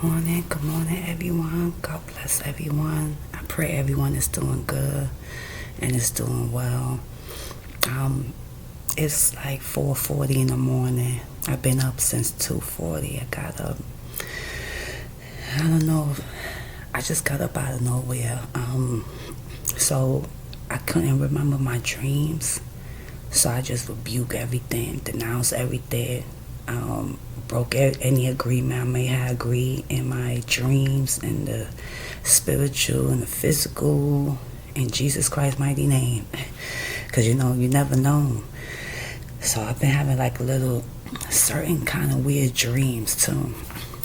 Good morning, everyone. God bless everyone. I pray everyone is doing good and is doing well. It's like 4:40 in the morning. I've been up since 2:40. I got up. I don't know. I just got up out of nowhere. So I couldn't remember my dreams. So I just rebuke everything, denounce everything. Broke any agreement I may have agreed in my dreams, in the spiritual and the physical, in Jesus Christ's mighty name. Because you never know. So I've been having like a little certain kind of weird dreams too.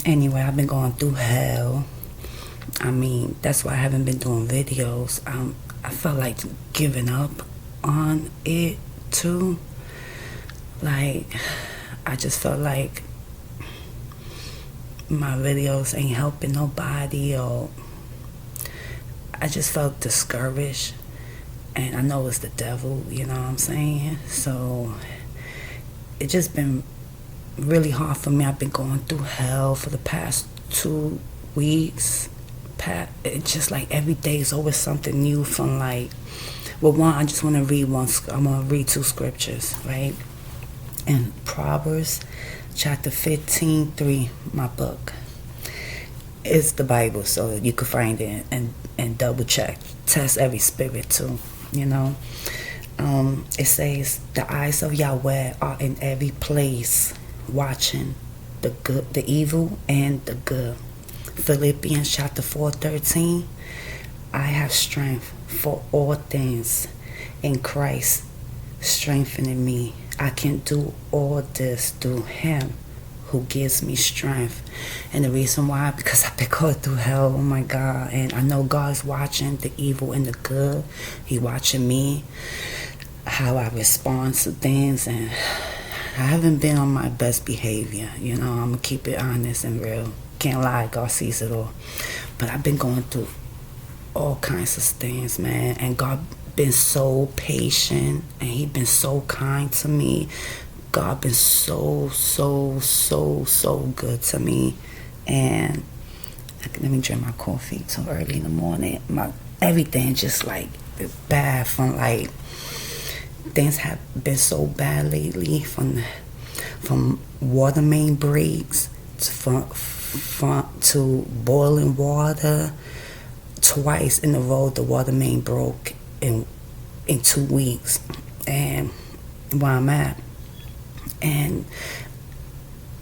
Anyway, I've been going through hell. That's why I haven't been doing videos. I felt like giving up on it too. Like, I just felt like my videos ain't helping nobody, or I just felt discouraged, and I know it's the devil, you know what I'm saying? So it just been really hard for me. I've been going through hell for the past 2 weeks. It's just like every day is always something new. From like, well, one, I just want to read one. I'm gonna read 2 scriptures, right? In Proverbs chapter 15:3, my book. It's the Bible, so you can find it and double check, test every spirit too. It says, the eyes of Yahweh are in every place, watching the good, the evil, and the good. Philippians chapter 4:13, I have strength for all things in Christ strengthening me. I can do all this through Him who gives me strength. And the reason why, because I've been going through hell, oh my God. And I know God's watching the evil and the good. He watching me, how I respond to things. And I haven't been on my best behavior. I'm going to keep it honest and real. Can't lie, God sees it all. But I've been going through all kinds of things, man. And God been so patient, and He been so kind to me. God been so good to me. And let me drink my coffee so early in the morning. Everything just like bad, from like things have been so bad lately, from water main breaks to boiling water. Twice in a row the water main broke in 2 weeks, and where I'm at. And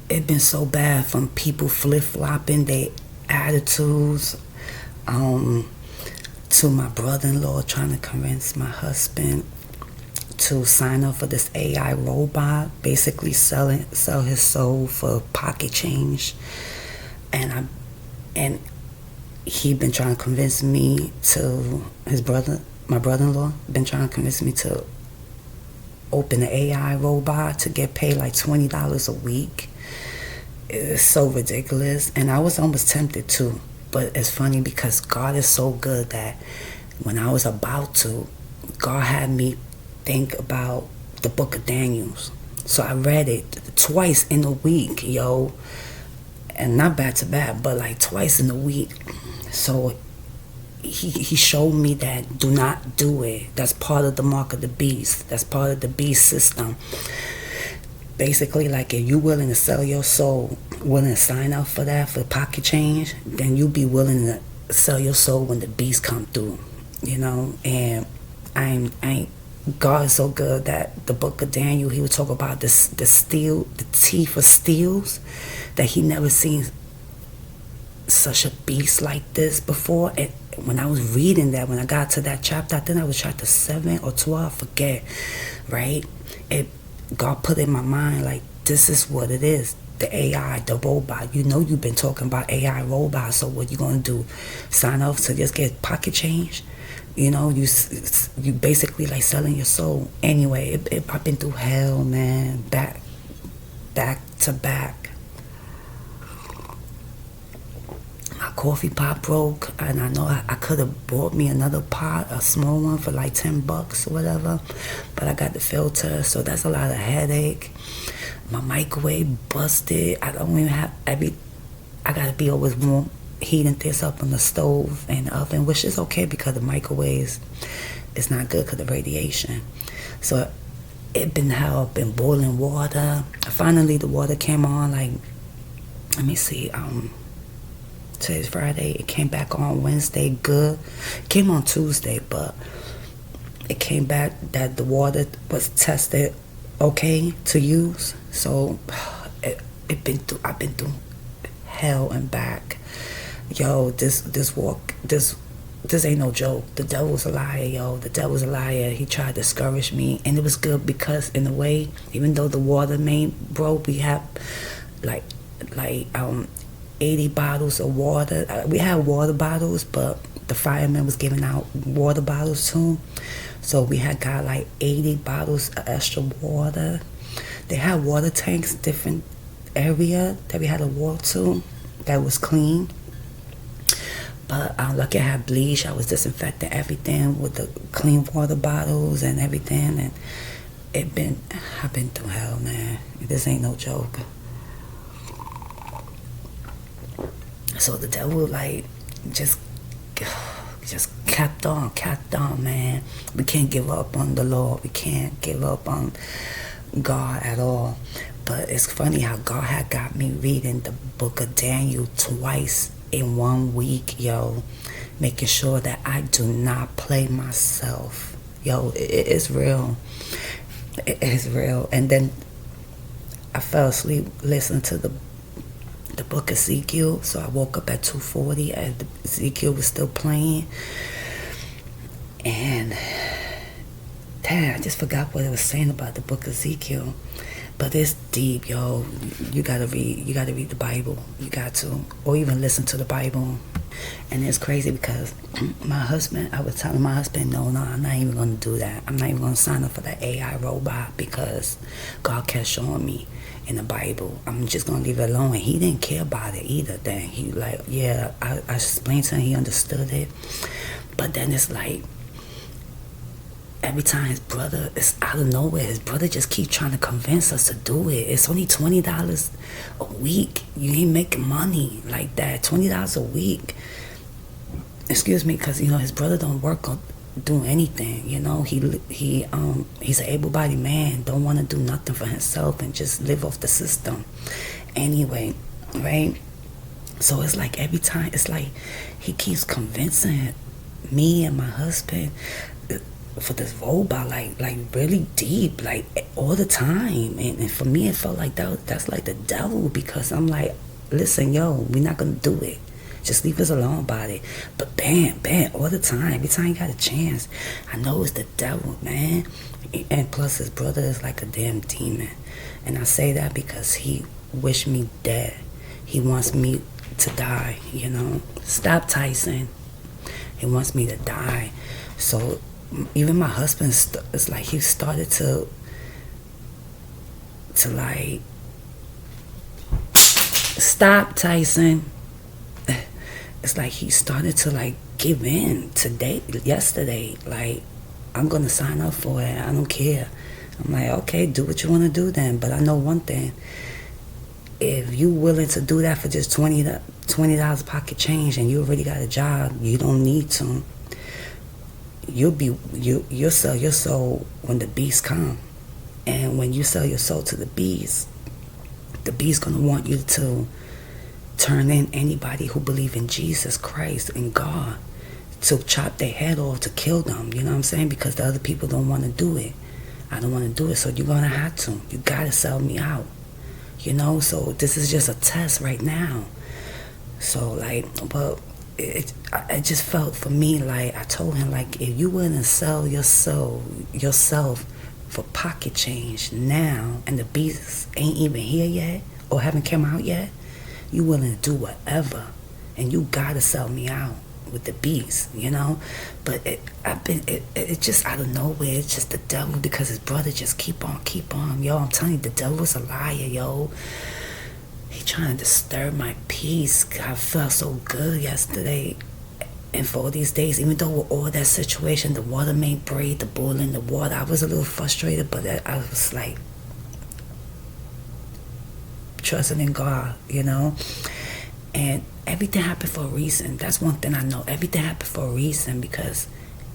it been so bad, from people flip-flopping their attitudes, to my brother-in-law trying to convince my husband to sign up for this AI robot, basically sell his soul for pocket change. And he been trying to convince me to, my brother-in-law been trying to convince me to open an AI robot to get paid like $20 a week. It's so ridiculous. And I was almost tempted to, but it's funny because God is so good that when I was about to, God had me think about the book of Daniel. So I read it twice in a week, and not back to back, but like twice in a week. So he showed me that do not do it. That's part of the mark of the beast. That's part of the beast system. Basically, like, if you're willing to sell your soul, willing to sign up for that, for pocket change, then you be willing to sell your soul when the beast come through, And God is so good that the book of Daniel, he would talk about the teeth of steels, that he never seen such a beast like this before. And when I was reading that, when I got to that chapter, I think I was chapter 7 or 12, I forget, right? God put in my mind, like, this is what it is. The AI, the robot. You've been talking about AI robots, so what you gonna do? Sign up to just get pocket change? You basically like selling your soul. Anyway, I've been through hell, man, back to back. My coffee pot broke, and I know I could have bought me another pot, a small one, for like $10 or whatever, but I got the filter, so that's a lot of headache. My microwave busted. I don't even have I gotta be always warm, heating things up on the stove and the oven, which is okay because the microwaves is not good because of radiation. So it been boiling water. Finally, the water came on. Like, let me see. Today's Friday. It came back on Wednesday. Good. It came on Tuesday, but it came back that the water was tested okay to use. So I've been through hell and back. Yo, this ain't no joke. The devil's a liar, yo. The devil's a liar. He tried to discourage me, and it was good because in a way, even though the water main broke, we have like 80 bottles of water. We had water bottles, but the fireman was giving out water bottles too. So we had got like 80 bottles of extra water. They had water tanks, different area that we had to walk to that was clean. But lucky I had bleach. I was disinfecting everything with the clean water bottles and everything. And I've been through hell, man. This ain't no joke. So the devil, like, just kept on, man. We can't give up on the Lord. We can't give up on God at all. But it's funny how God had got me reading the book of Daniel twice in 1 week, yo, making sure that I do not play myself. Yo, it's real. It is real. And then I fell asleep listening to the book of Ezekiel. So I woke up at 2:40 and Ezekiel was still playing. And damn, I just forgot what it was saying about the book of Ezekiel. But it's deep, yo. You gotta read the Bible. You got to. Or even listen to the Bible. And it's crazy because I was telling my husband, no, I'm not even gonna do that. I'm not even gonna sign up for that AI robot because God kept showing me in the Bible. I'm just gonna leave it alone. And he didn't care about it either. Then he like, yeah, I explained to him, he understood it. But then it's like, every time his brother is out of nowhere, his brother just keep trying to convince us to do it. It's only $20 a week. You ain't making money like that. $20 a week. Excuse me, because his brother don't work on doing anything. He's an able-bodied man. Don't want to do nothing for himself and just live off the system. Anyway, right? So it's like every time, it's like he keeps convincing me and my husband for this robot, like really deep, like all the time. And for me, it felt like that's like the devil, because I'm like, listen, yo, we're not gonna do it. Just leave us alone about it. But bam, all the time, every time you got a chance, I know it's the devil, man. And plus, his brother is like a damn demon. And I say that because he wished me dead. He wants me to die. Stop, Tyson. He wants me to die. So even my husband, it's like he started to like, stop, Tyson. It's like he started to like give in yesterday. Like, I'm gonna sign up for it. I don't care. I'm like, okay, do what you want to do then. But I know one thing. If you willing to do that for just $20 pocket change and you already got a job, you don't need to. You'll sell your soul when the beast come. And when you sell your soul to the beast gonna want you to turn in anybody who believe in Jesus Christ and God, to chop their head off, to kill them. You know what I'm saying? Because the other people don't want to do it. I don't want to do it, so you're gonna have to. You gotta sell me out. So this is just a test right now. So like, but it just felt for me like, I told him, like, if you willing to sell yourself for pocket change now, and the beast ain't even here yet or haven't come out yet, you willing to do whatever, and you gotta sell me out with the beast, But it just out of nowhere. It's just the devil, because his brother just keep on. Yo, I'm telling you, the devil's a liar, yo. He trying to disturb my peace. I felt so good yesterday, and for all these days, even though with all that situation, the water main break, the boiling the water, I was a little frustrated, but I was like trusting in God, And everything happened for a reason. That's one thing I know. Everything happened for a reason, because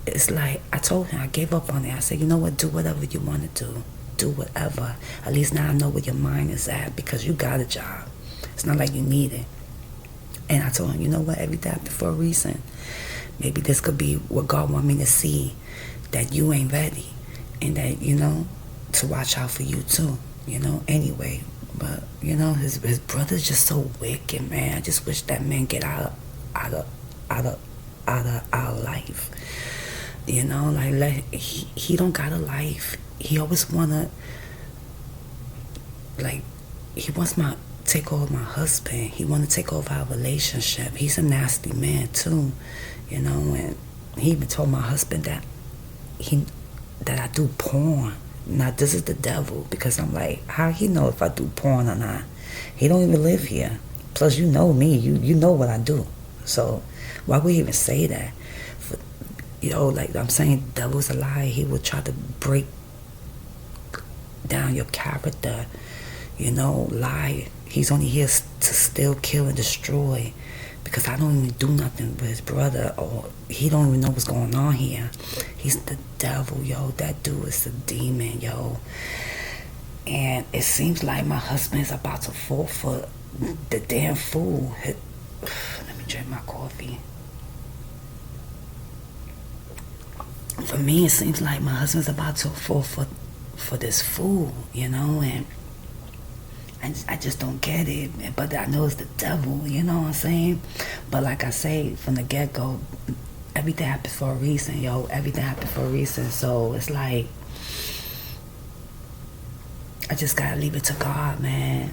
it's like I told him, I gave up on it. I said, you know what, do whatever you want to do. Do whatever. At least now I know where your mind is at, because you got a job. It's not like you need it. And I told him, you know what, everything happened for a reason. Maybe this could be what God want me to see, that you ain't ready, and that, to watch out for you too, anyway. But, his brother's just so wicked, man. I just wish that man get out of our life. He don't got a life. He always wanna, he wants my take over my husband. He want to take over our relationship. He's a nasty man too, and he even told my husband that I do porn. Now this is the devil, because I'm like, how he know if I do porn or not? He don't even live here. Plus, you know me. You know what I do. So why would he even say that? I'm saying, the devil's a lie. He will try to break down your character. Lie. He's only here to steal, kill, and destroy. Because I don't even do nothing with his brother, or he don't even know what's going on here. He's the devil, yo. That dude is a demon, yo. And it seems like my husband's about to fall for the damn fool. Let me drink my coffee. For me, it seems like my husband's about to fall for this fool, and I just don't get it. But I know it's the devil, you know what I'm saying? But like I say, from the get-go, everything happens for a reason, yo. Everything happens for a reason. So it's like, I just gotta leave it to God, man.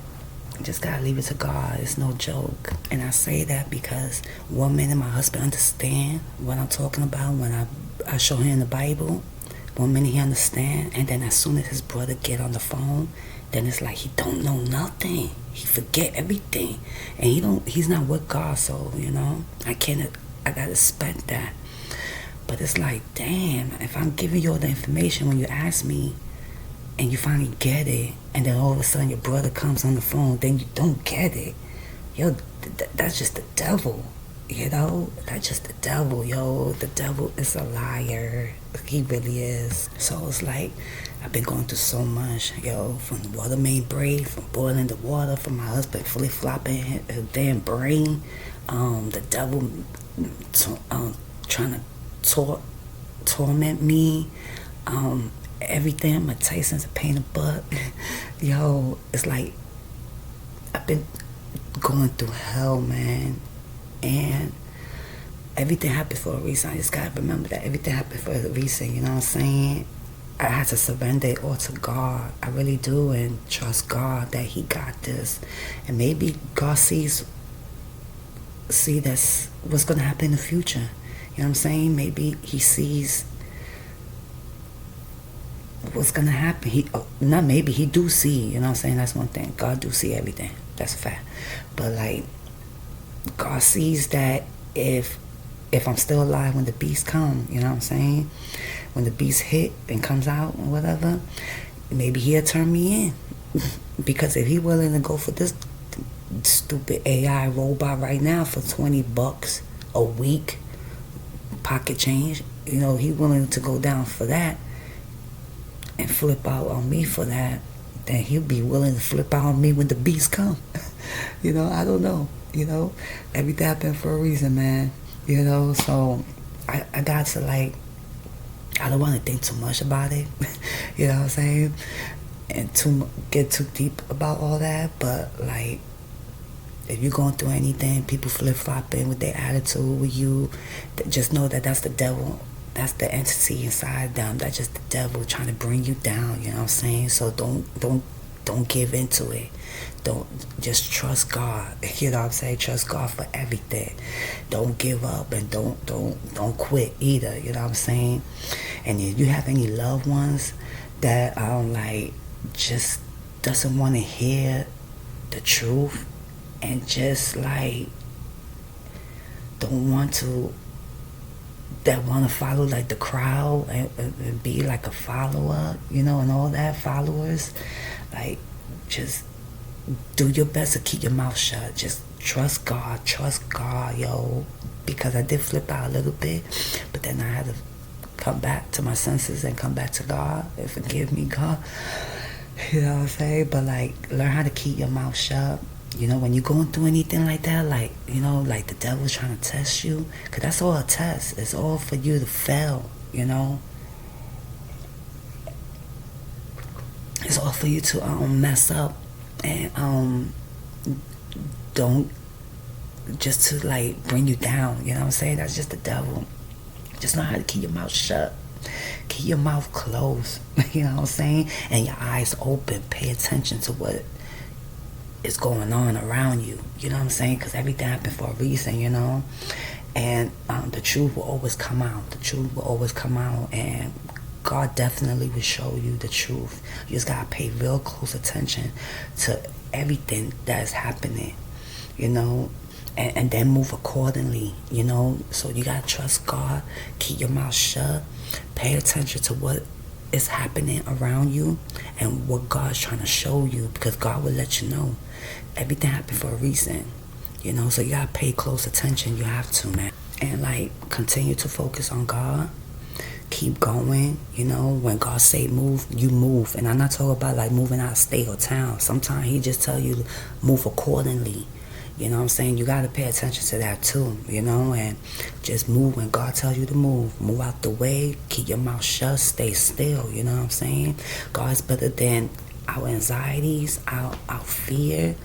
I just gotta leave it to God. It's no joke. And I say that because one minute my husband understand what I'm talking about when I show him the Bible. One minute he understand, and then as soon as his brother get on the phone, then it's like he don't know nothing. He forget everything, and he's not with God. So I gotta expect that. But it's like, damn, if I'm giving you all the information when you ask me, and you finally get it, and then all of a sudden your brother comes on the phone, then you don't get it, yo, that's just the devil. That's just the devil, yo. The devil is a liar. He really is. So it's like, I've been going through so much, yo, from the water main break, from boiling the water, from my husband flip-flopping his damn brain, the devil trying to torment me, everything. My Tyson's a pain in the butt. Yo, it's like, I've been going through hell, man. And everything happened for a reason. I just gotta remember that everything happened for a reason. You know what I'm saying? I had to surrender it all to God. I really do, and trust God that He got this. And maybe God see that's what's gonna happen in the future. You know what I'm saying? Maybe He sees what's gonna happen. He do see. You know what I'm saying? That's one thing. God do see everything. That's a fact. But like, God sees that if I'm still alive when the beast come, you know what I'm saying? When the beast hit and comes out or whatever, maybe He'll turn me in. Because if He willing to go for this stupid AI robot right now for $20 a week, pocket change, He willing to go down for that and flip out on me for that, then He'll be willing to flip out on me when the beast come. I don't know. Everything happened for a reason, man. So I got to, like, I don't want to think too much about it. You know what I'm saying? And get too deep about all that. But like, if you're going through anything, people flip-flopping with their attitude with you, just know that that's the devil. That's the entity inside them. That's just the devil trying to bring you down. You know what I'm saying? So don't give into it. Don't, just trust God. You know what I'm saying? Trust God for everything. Don't give up, and don't quit either. You know what I'm saying? And if you have any loved ones that just doesn't want to hear the truth, and just like don't want to, that want to follow like the crowd and be like a follower, and all that, followers, like, just do your best to keep your mouth shut. Just trust God, yo. Because I did flip out a little bit, but then I had to come back to my senses and come back to God and forgive me, God. You know what I'm saying? But like, learn how to keep your mouth shut. You know, when you're going through anything like that, like, you know, like the devil's trying to test you, because that's all a test. It's all for you to fail, you know. It's all for you to mess up and don't, just to like bring you down, you know what I'm saying? That's just the devil. Just know how to keep your mouth shut. Keep your mouth closed, you know what I'm saying? And your eyes open. Pay attention to what is going on around you, you know what I'm saying? Because everything happened for a reason, you know? And the truth will always come out. The truth will always come out, and God definitely will show you the truth. You just gotta pay real close attention to everything that's happening, you know? And then move accordingly, you know? So you gotta trust God. Keep your mouth shut. Pay attention to what is happening around you and what God's trying to show you, because God will let you know. Everything happened for a reason, you know? So you gotta pay close attention. You have to, man. And like, continue to focus on God. Keep going, you know? When God say move, you move. And I'm not talking about like moving out of state or town. Sometimes he just tell you to move accordingly. You know what I'm saying? You got to pay attention to that too, you know? And just move when God tells you to move. Move out the way. Keep your mouth shut. Stay still, you know what I'm saying? God's better than our anxieties, our fear.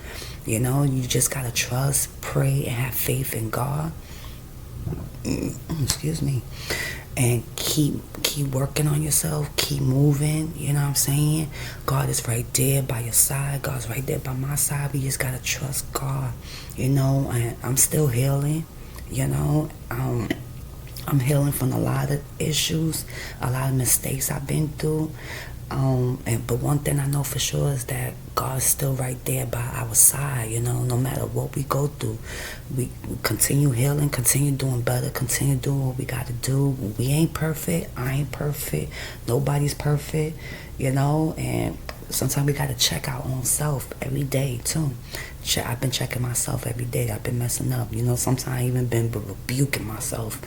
You know, you just got to trust, pray, and have faith in God. Excuse me. And keep working on yourself. Keep moving, you know what I'm saying? God is right there by your side. God's right there by my side. We just gotta trust God, you know? And I'm still healing, you know? I'm healing from a lot of issues, a lot of mistakes I've been through. But one thing I know for sure is that God's still right there by our side, you know, no matter what we go through. We continue healing, continue doing better, continue doing what we got to do. We ain't perfect. I ain't perfect. Nobody's perfect, you know, and sometimes we got to check our own self every day, too. I've been checking myself every day. I've been messing up, you know. Sometimes I even been rebuking myself,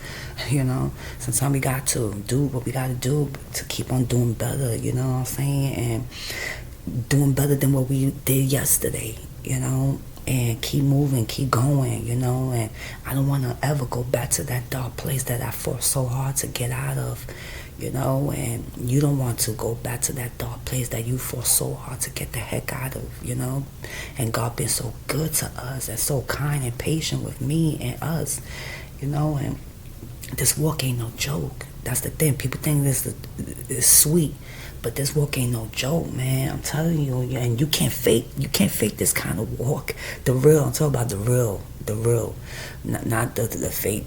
you know. Sometimes we got to do what we got to do to keep on doing better, you know what I'm saying? And doing better than what we did yesterday, you know. And keep moving, keep going, you know. And I don't want to ever go back to that dark place that I fought so hard to get out of, you know. And you don't want to go back to that dark place that you fought so hard to get the heck out of, you know. And God been so good to us and so kind and patient with me and us, you know. And this walk ain't no joke. That's the thing. People think this is sweet, but this walk ain't no joke, man. I'm telling you, and you can't fake this kind of walk. The real, I'm talking about the real, not the fake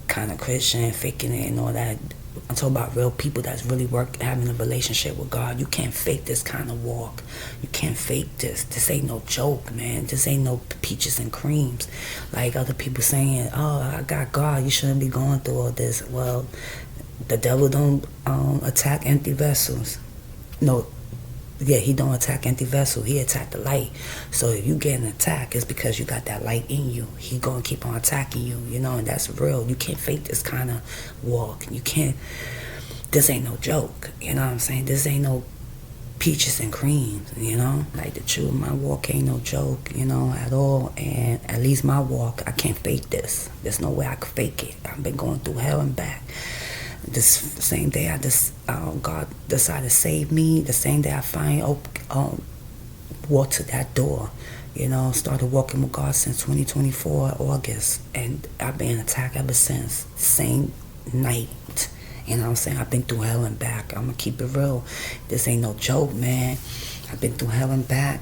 kind of Christian, faking it and all that. I'm talking about real people that's really having a relationship with God. You can't fake this kind of walk. You can't fake this. This ain't no joke, man. This ain't no peaches and creams. Like other people saying, oh, I got God, you shouldn't be going through all this. Well, the devil don't attack empty vessels. No, yeah, he don't attack empty vessel. He attack the light. So if you get an attack, it's because you got that light in you. He gonna keep on attacking you, you know, and that's real. You can't fake this kind of walk. You can't. This ain't no joke. You know what I'm saying? This ain't no peaches and creams, you know. Like the truth, my walk ain't no joke, you know, at all. And at least my walk, I can't fake this. There's no way I could fake it. I've been going through hell and back. This same day God decided to save me, the same day I finally walked to that door, you know, started walking with God since 2024, August, and I've been attacked ever since. Same night, you know what I'm saying? I've been through hell and back. I'm gonna keep it real. This ain't no joke, man. I've been through hell and back,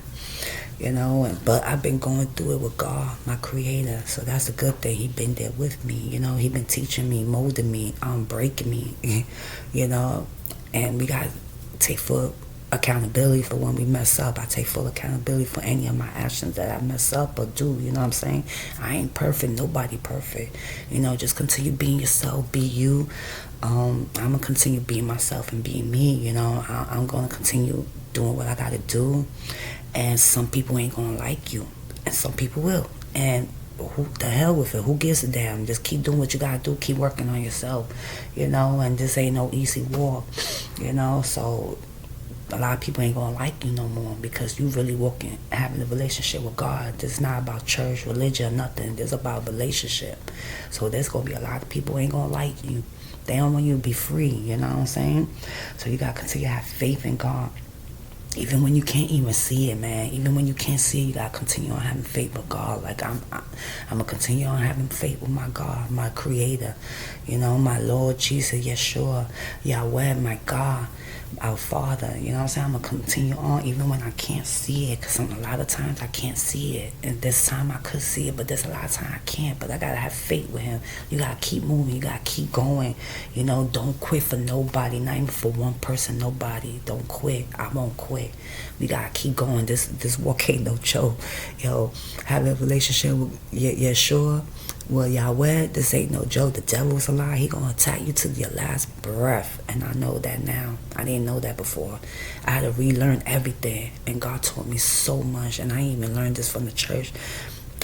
you know, but I've been going through it with God, my creator. So that's a good thing. He been there with me, you know. He been teaching me, molding me, breaking me, you know. And we got to take full accountability for when we mess up. I take full accountability for any of my actions that I mess up or do, you know what I'm saying? I ain't perfect, nobody perfect. You know, just continue being yourself, be you. I'm going to continue being myself and being me, you know. I'm going to continue doing what I got to do. And some people ain't going to like you. And some people will. And who the hell with it? Who gives a damn? Just keep doing what you gotta do. Keep working on yourself, and this ain't no easy walk, So a lot of people ain't gonna like you no more because you really walking, having a relationship with God. This is not about church, religion, or nothing. This is about relationship. So there's gonna be a lot of people who ain't gonna like you. They don't want you to be free, you know what I'm saying? So you gotta continue to have faith in God. Even when you can't even see it, man. Even when you can't see it, you gotta continue on having faith with God. Like I'm gonna continue on having faith with my God, my Creator. My Lord Jesus Yeshua, Yahweh, my God, our Father. You know what I'm saying? I'm gonna continue on even when I can't see it, because a lot of times I can't see it. And this time I could see it, but there's a lot of times I can't. But I gotta have faith with Him. You gotta keep moving. You gotta keep going. Don't quit for nobody, not even for one person. Nobody. Don't quit. I won't quit. We gotta keep going. This walk ain't no joke. Having a relationship with Yeshua, well, Yahweh, this ain't no joke. The devil's a lie. He gonna attack you to your last breath. And I know that now. I didn't know that before. I had to relearn everything. And God taught me so much. And I ain't even learned this from the church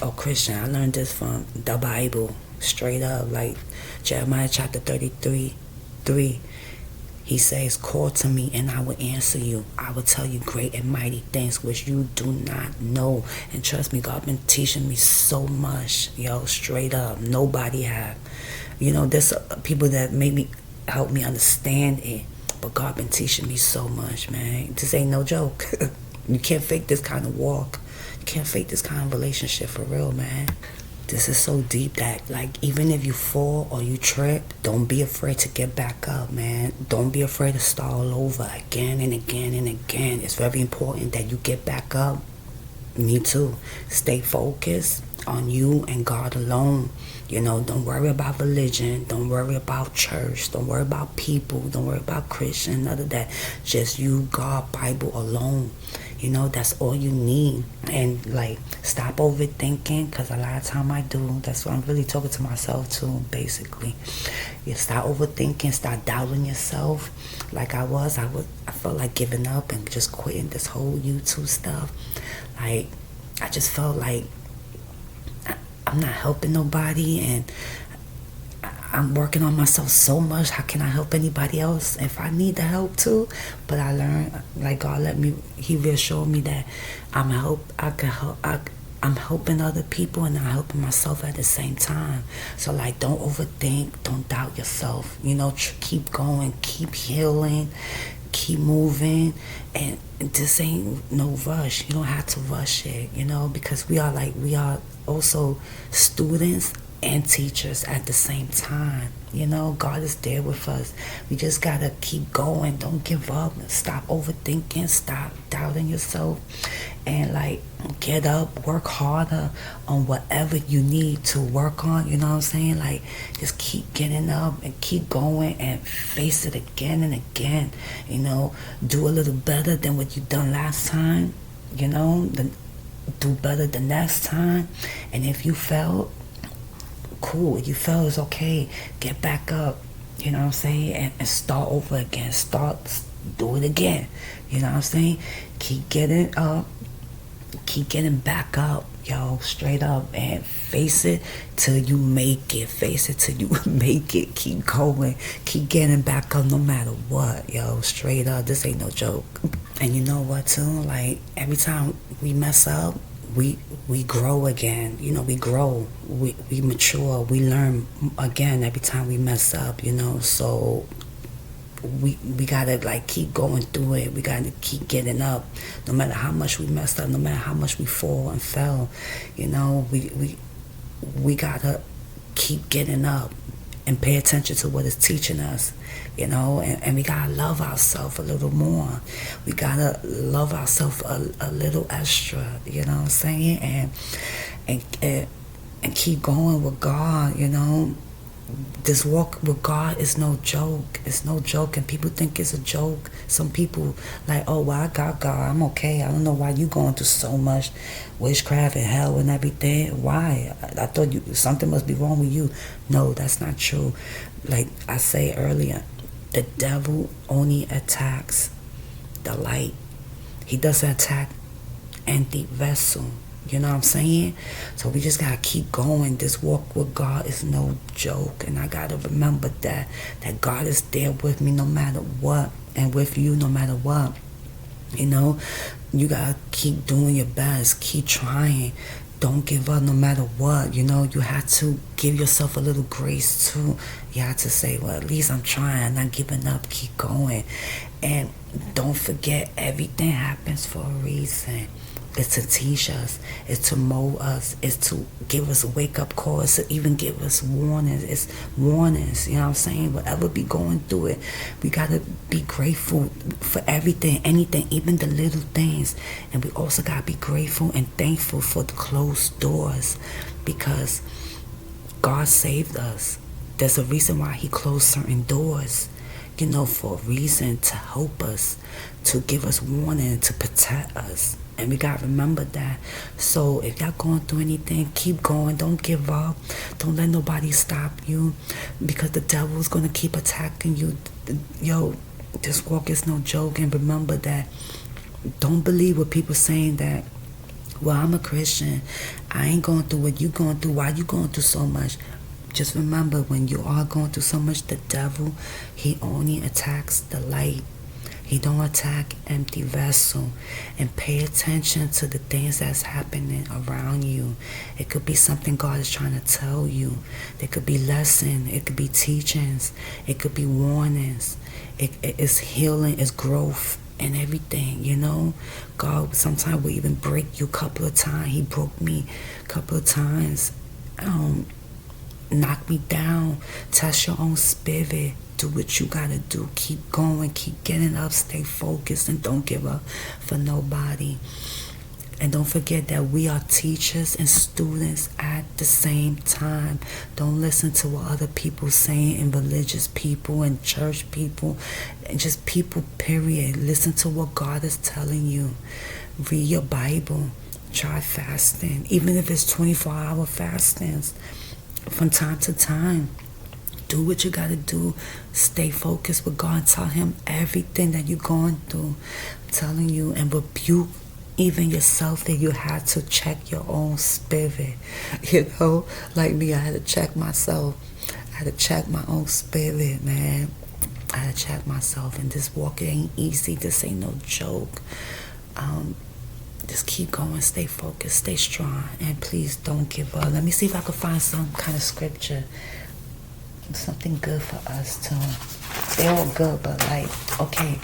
or Christian. I learned this from the Bible. Straight up. Like Jeremiah chapter 33:3. He says, call to me and I will answer you. I will tell you great and mighty things which you do not know. And trust me, God been teaching me so much. Straight up. Nobody have. There's people that maybe help me understand it. But God been teaching me so much, man. This ain't no joke. You can't fake this kind of walk. You can't fake this kind of relationship for real, man. This is so deep that, even if you fall or you trip, don't be afraid to get back up, man. Don't be afraid to start all over again and again and again. It's very important that you get back up. Me too. Stay focused on you and God alone. Don't worry about religion. Don't worry about church. Don't worry about people. Don't worry about Christian. None of that. Just you, God, Bible alone. That's all you need. And stop overthinking, because a lot of time I do. That's what I'm really talking to myself too, basically. You stop overthinking, start doubting yourself. Like I felt like giving up and just quitting this whole YouTube stuff. I just felt like I'm not helping nobody, and I'm working on myself so much. How can I help anybody else if I need the help too? But I learned, God He reassured me that I'm helping other people and I'm helping myself at the same time. So don't overthink, don't doubt yourself. Keep going, keep healing, keep moving, and this ain't no rush. You don't have to rush it, because we are also students and teachers at the same time. God is there with us. We just gotta keep going. Don't give up. Stop overthinking. Stop doubting yourself. And get up, work harder on whatever you need to work on. You know what I'm saying? Just keep getting up and keep going and face it again and again. Do a little better than what you done last time. Do better the next time. And if you failed, cool. You fell, it's okay. Get back up. You know what I'm saying? And start over again. Do it again. You know what I'm saying? Keep getting up. Keep getting back up, straight up, and face it till you make it. Face it till you make it. Keep going. Keep getting back up no matter what, straight up. This ain't no joke. And you know what, too? Every time we mess up, we grow again. We grow. We mature. We learn again every time we mess up, So we gotta keep going through it. We gotta keep getting up, no matter how much we messed up, no matter how much we fall and fell. We gotta keep getting up and pay attention to what it's teaching us, and we gotta love ourselves a little more. We gotta love ourselves a little extra, you know what I'm saying? And keep going with God, This walk with God is no joke. It's no joke, and people think it's a joke. Some people oh, well, I got God, I'm okay. I don't know why you going through so much witchcraft and hell and everything. Why? I thought something must be wrong with you. No, that's not true. I said earlier, the devil only attacks the light. He doesn't attack empty vessel. You know what I'm saying? So we just gotta keep going. This walk with God is no joke, and I gotta remember that God is there with me no matter what, and with you no matter what. You know, you gotta keep doing your best, keep trying. Don't give up no matter what. You know, you have to give yourself a little grace too. You have to say, well, at least I'm trying, I'm not giving up, keep going. And don't forget, everything happens for a reason. It's to teach us, it's to mold us, it's to give us a wake-up call, it's to even give us warnings. It's warnings, you know what I'm saying? Whatever be going through it, we got to be grateful for everything, anything, even the little things. And we also got to be grateful and thankful for the closed doors, because God saved us. There's a reason why he closed certain doors, you know, for a reason, to help us, to give us warning, to protect us. And we got to remember that. So if y'all going through anything, keep going. Don't give up. Don't let nobody stop you, because the devil is going to keep attacking you. Yo, this walk is no joke. And remember that. Don't believe what people saying that, well, I'm a Christian, I ain't going through what you going through. Why you going through so much? Just remember, when you are going through so much, the devil, he only attacks the light. He don't attack empty vessel. And pay attention to the things that's happening around you. It could be something God is trying to tell you. There could be lesson. It could be teachings. It could be warnings. It's healing. It's growth and everything, you know. God sometimes will even break you a couple of times. He broke me a couple of times. Knock me down. Test your own spirit. Do what you gotta do. Keep going. Keep getting up. Stay focused and don't give up for nobody. And don't forget that we are teachers and students at the same time. Don't listen to what other people saying, and religious people and church people and just people, period. Listen to what God is telling you. Read your Bible. Try fasting. Even if it's 24-hour fastings from time to time. Do what you got to do. Stay focused with God. Tell him everything that you're going through. I'm telling you, and rebuke even yourself that you had to check your own spirit. You know, like me, I had to check myself. I had to check my own spirit, man. I had to check myself. And this walk, it ain't easy. This ain't no joke. Just keep going. Stay focused. Stay strong. And please don't give up. Let me see if I can find some kind of scripture. Something good for us too. They're all good, but like, okay,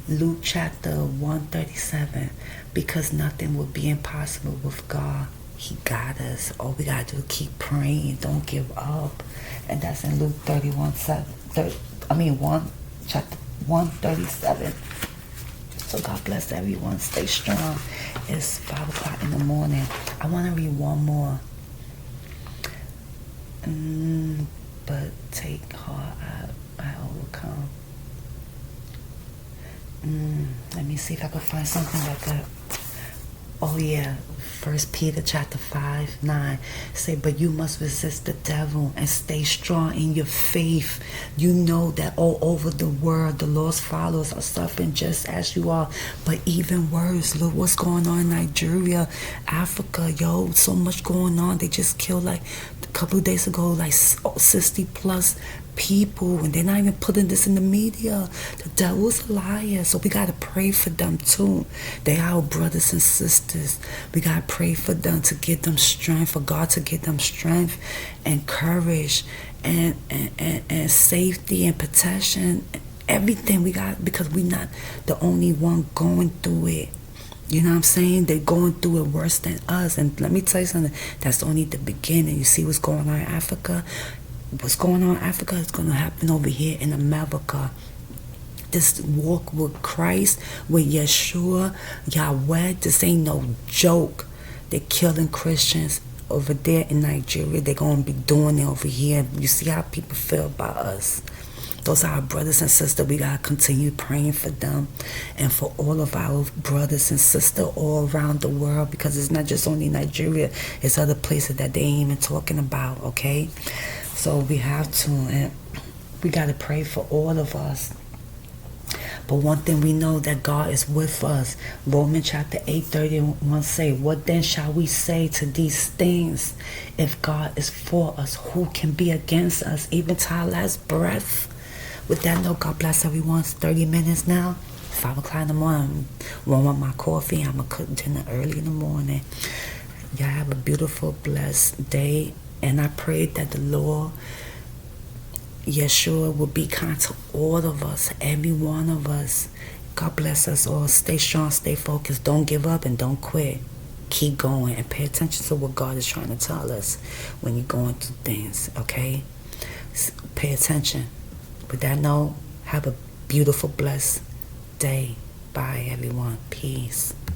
Luke chapter 137, because nothing will be impossible with God. He got us. All we gotta do is keep praying. Don't give up. And that's in Luke 1 chapter 137. So God bless everyone. Stay strong. It's 5 o'clock in the morning. I want to read one more. But take heart, I overcome. Let me see if I can find something like that. Oh yeah, 1 Peter chapter 5:9 say, but you must resist the devil and stay strong in your faith. You know that all over the world the Lord's followers are suffering just as you are, but even worse. Look what's going on in Nigeria, Africa, yo, so much going on. They just killed, like a couple of days ago, like 60 plus people, and they're not even putting this in the media. The devil's a liar. So we got to pray for them too. They are our brothers and sisters. We got to pray for them, to give them strength, for God to give them strength and courage and safety and protection. Everything we got, because we're not the only one going through it. You know what I'm saying? They're going through it worse than us. And let me tell you something, that's only the beginning. You see what's going on in Africa? What's going on in Africa is going to happen over here in America. This walk with Christ, with Yeshua, Yahweh, this ain't no joke. They're killing Christians over there in Nigeria. They're going to be doing it over here. You see how people feel about us. Those are our brothers and sisters. We got to continue praying for them and for all of our brothers and sisters all around the world, because it's not just only Nigeria. It's other places that they ain't even talking about, okay? So we have to, and we got to pray for all of us. But one thing we know, that God is with us. Romans chapter 8:31 say, what then shall we say to these things? If God is for us, who can be against us, even to our last breath? With that note, God bless everyone. It's 30 minutes now. 5 o'clock in the morning. Warm up my coffee. I'm going to cook dinner early in the morning. Y'all have a beautiful, blessed day. And I pray that the Lord Yeshua will be kind to all of us, every one of us. God bless us all. Stay strong, stay focused. Don't give up and don't quit. Keep going and pay attention to what God is trying to tell us when you're going through things, okay? Pay attention. With that note, have a beautiful, blessed day. Bye, everyone. Peace.